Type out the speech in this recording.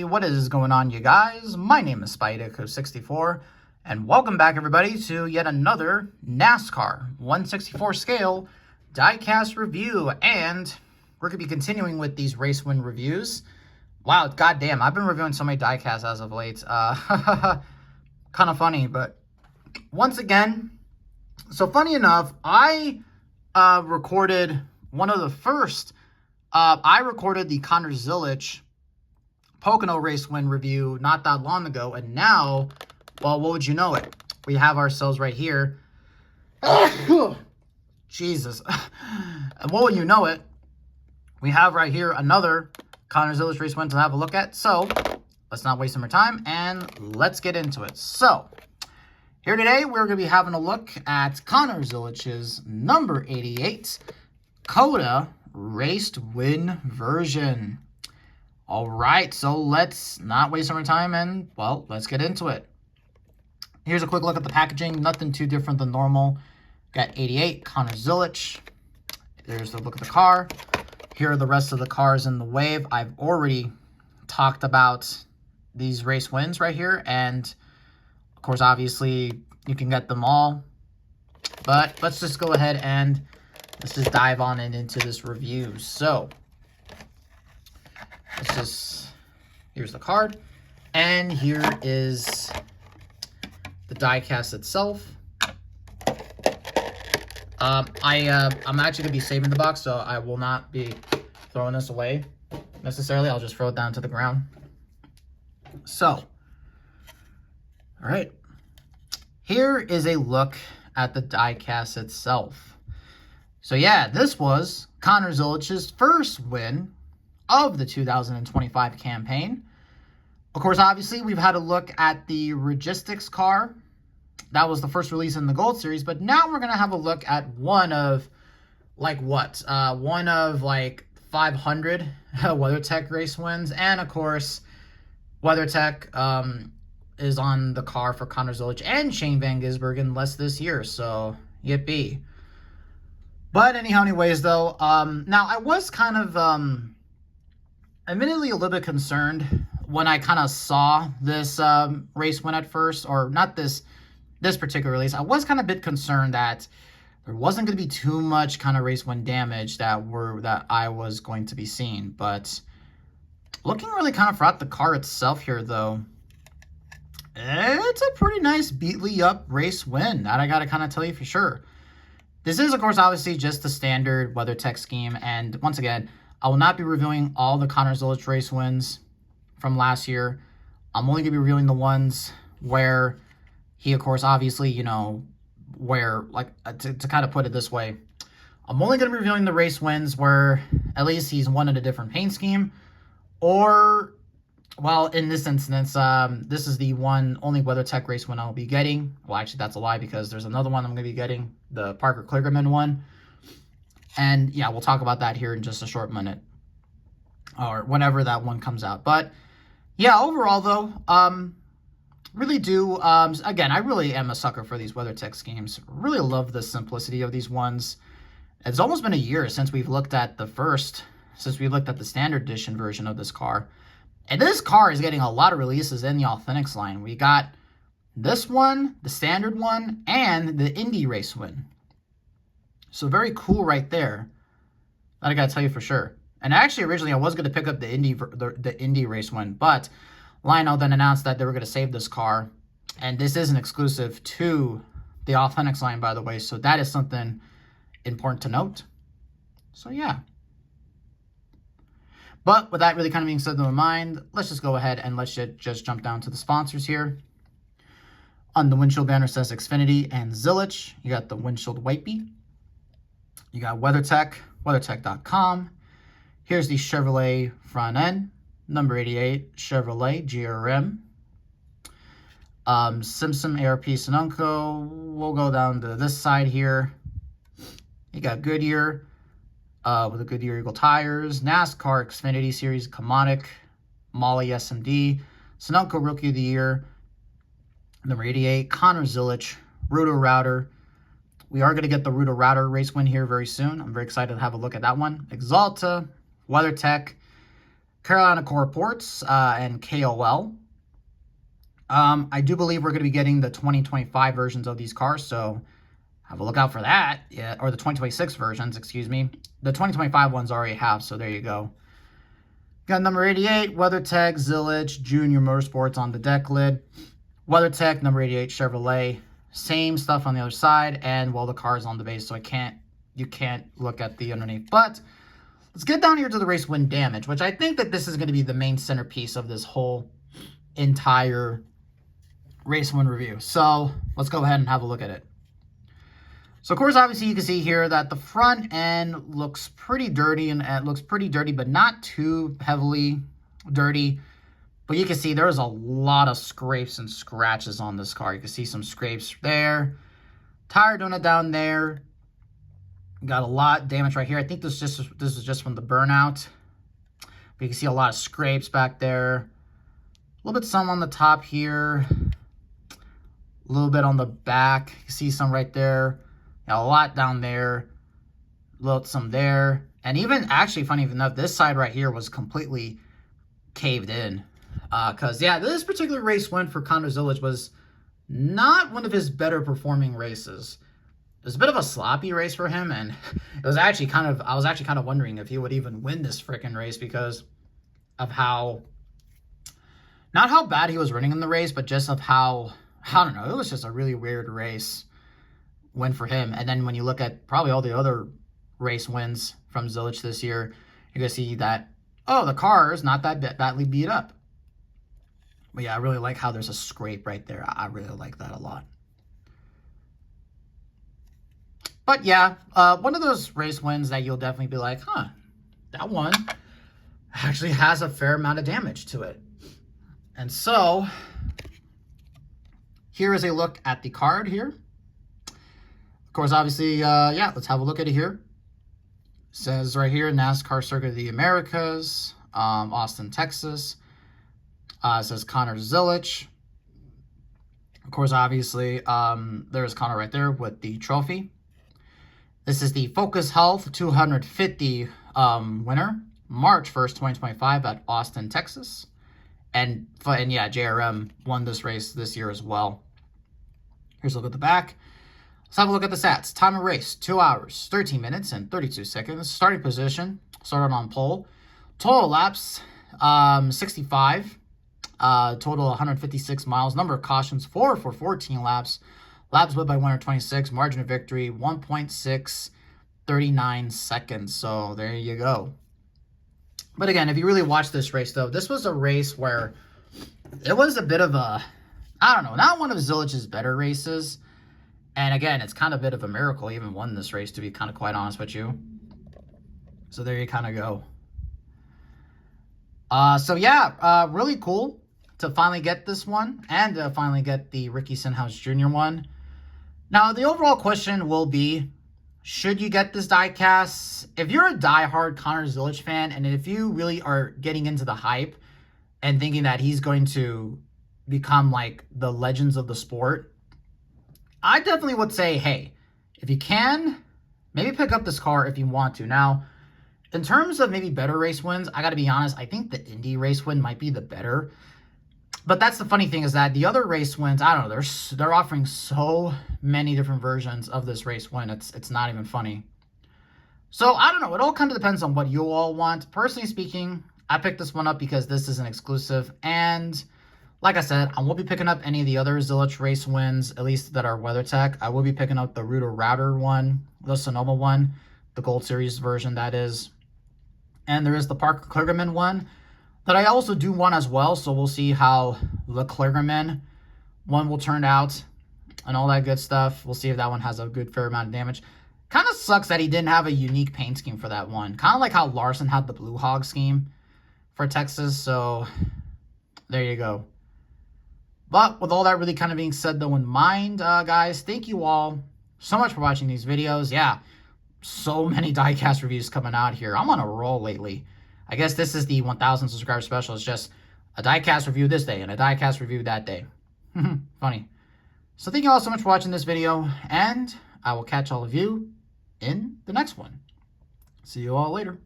Hey, what is going on, you guys? My name is Spydeco64, and welcome back, everybody, to yet another NASCAR 1/64 scale diecast review. And we're going to be continuing with these race win reviews. Wow, goddamn, I've been reviewing so many diecasts as of late. Kind of funny, but once again, so funny enough, I recorded one of the first. I recorded the Connor Zilisch Pocono race win review not that long ago, and now, well, what would you know it? We have ourselves right here. Jesus. And what would you know it? We have right here another Connor Zilisch race win to have a look at. So let's not waste some more time and let's get into it. So here today, we're going to be having a look at Connor Zilisch's number 88 COTA Raced Win version. All right, so let's not waste our time and, well, let's get into it. Here's a quick look at the packaging. Nothing too different than normal. Got 88, Connor Zilisch. There's the look of the car. Here are the rest of the cars in the wave. I've already talked about these race wins right here, and of course, obviously, you can get them all. But let's just go ahead and let's just dive on into this review. So here's the card, and here is the diecast itself. I'm actually gonna be saving the box, so I will not be throwing this away necessarily. I'll just throw it down to the ground. So, all right, here is a look at the diecast itself. So yeah, this was Connor Zilisch's first win of the 2025 campaign. Of course, obviously, we've had a look at the Logistics car. That was the first release in the Gold Series, but now we're going to have a look at one of, like, what? One of, like, 500 WeatherTech race wins. And, of course, WeatherTech is on the car for Connor Zilisch and Shane Van Gisbergen less this year, so yippee. But anyways, though, now I was kind of admittedly a little bit concerned when I kind of saw this race win at first, or not this particular release. I was kind of a bit concerned that there wasn't going to be too much kind of race win damage that I was going to be seeing. But looking really kind of throughout the car itself here, though, it's a pretty nice beatly up race win. That I got to kind of tell you for sure. This is, of course, obviously just the standard WeatherTech scheme. And once again, I will not be reviewing all the Connor Zilisch race wins from last year. I'm only going to be reviewing the ones where he, of course, obviously, you know, where, like, to kind of put it this way, I'm only going to be reviewing the race wins where at least he's won in a different paint scheme, or, well, in this instance, this is the only WeatherTech race win I'll be getting. Well, actually, that's a lie, because there's another one I'm going to be getting, the Parker Kligerman one. And yeah, we'll talk about that here in just a short minute, or whenever that one comes out. But yeah, overall though, really do, again, I really am a sucker for these WeatherTech schemes. Really love the simplicity of these ones. It's almost been a year since we've looked at the standard edition version of this car. And this car is getting a lot of releases in the Authentics line. We got this one, the standard one, and the Indy race win. So very cool right there. That I gotta tell you for sure. And actually, originally I was gonna pick up the Indy race win, but Lionel then announced that they were gonna save this car, and this is an exclusive to the Authentics line, by the way. So that is something important to note. So yeah. But with that really kind of being said in my mind, let's just go ahead and let's just jump down to the sponsors here. On the windshield banner says Xfinity and Zilisch. You got the windshield wipey. You got WeatherTech, WeatherTech.com. Here's the Chevrolet front end, number 88 Chevrolet GRM. Simpson ARP Sonunco. We'll go down to this side here. You got Goodyear with the Goodyear Eagle tires. NASCAR Xfinity Series Kamonic, Molly SMD, Sonunco Rookie of the Year, number 88 Connor Zilisch, Roto Router. We are going to get the Roto Router race win here very soon. I'm very excited to have a look at that one. Exalta, WeatherTech, Carolina Core Ports, and KOL. I do believe we're going to be getting the 2025 versions of these cars, so have a look out for that. Yeah, or the 2026 versions, excuse me. The 2025 ones already have, so there you go. Got number 88, WeatherTech, Zilisch, Junior Motorsports on the deck lid. WeatherTech, number 88, Chevrolet. Same stuff on the other side, and well, the car is on the base, so you can't look at the underneath. But let's get down here to the race win damage, which I think that this is going to be the main centerpiece of this whole entire race win review. So let's go ahead and have a look at it. So of course, obviously you can see here that the front end looks pretty dirty, and it looks pretty dirty, but not too heavily dirty. But you can see there's a lot of scrapes and scratches on this car. You can see some scrapes there. Tire donut down there. Got a lot of damage right here. I think this is just from the burnout. But you can see a lot of scrapes back there. A little bit some on the top here. A little bit on the back. You see some right there. A lot down there. Some there. And even, actually, funny enough, this side right here was completely caved in. Because, yeah, this particular race win for Connor Zilisch was not one of his better performing races. It was a bit of a sloppy race for him, and it was actually I was actually kind of wondering if he would even win this freaking race because of how, not how bad he was running in the race, but just of how, I don't know, it was just a really weird race win for him. And then when you look at probably all the other race wins from Zilisch this year, you're going to see that, oh, the car is not that badly beat up. But yeah, I really like how there's a scrape right there. I really like that a lot. But yeah, one of those race wins that you'll definitely be like, huh, that one actually has a fair amount of damage to it. And so, here is a look at the card here. Of course, obviously, yeah, let's have a look at it here. It says right here, NASCAR Circuit of the Americas, Austin, Texas. It says Connor Zilisch. Of course, obviously, there's Connor right there with the trophy. This is the Focus Health 250 winner, March 1st, 2025 at Austin, Texas. And yeah, JRM won this race this year as well. Here's a look at the back. Let's have a look at the stats. Time of race, 2 hours, 13 minutes, and 32 seconds. Starting position, started on pole. Total laps, 65. Total 156 miles. Number of cautions, 4 for 14 laps. Laps led by winner 26. Margin of victory, 1.639 seconds. So there you go. But again, if you really watch this race, though, this was a race where it was a bit of a, I don't know, not one of Zilich's better races. And again, it's kind of a bit of a miracle he even won this race, to be kind of quite honest with you. So there you kind of go. So yeah, really cool to finally get this one and to finally get the Ricky Stenhouse Jr. one. Now, the overall question will be, should you get this diecast? If you're a diehard Connor Zilisch fan, and if you really are getting into the hype and thinking that he's going to become like the legends of the sport, I definitely would say, hey, if you can, maybe pick up this car if you want to. Now, in terms of maybe better race wins, I got to be honest, I think the Indy race win might be the better. But that's the funny thing is that the other race wins, I don't know, they're offering so many different versions of this race win. It's not even funny. So, I don't know. It all kind of depends on what you all want. Personally speaking, I picked this one up because this is an exclusive. And like I said, I won't be picking up any of the other Zilisch race wins, at least that are WeatherTech. I will be picking up the Rooter Router one, the Sonoma one, the Gold Series version, that is. And there is the Parker Kligerman one that I also do want as well. So we'll see how the Kligerman one will turn out and all that good stuff. We'll see if that one has a good fair amount of damage. Kind of sucks that he didn't have a unique paint scheme for that one. Kind of like how Larson had the Blue Hog scheme for Texas. So there you go. But with all that really kind of being said though in mind, guys, thank you all so much for watching these videos. Yeah, so many diecast reviews coming out here. I'm on a roll lately. I guess this is the 1,000 subscriber special. It's just a diecast review this day and a diecast review that day. Funny. So thank you all so much for watching this video, and I will catch all of you in the next one. See you all later.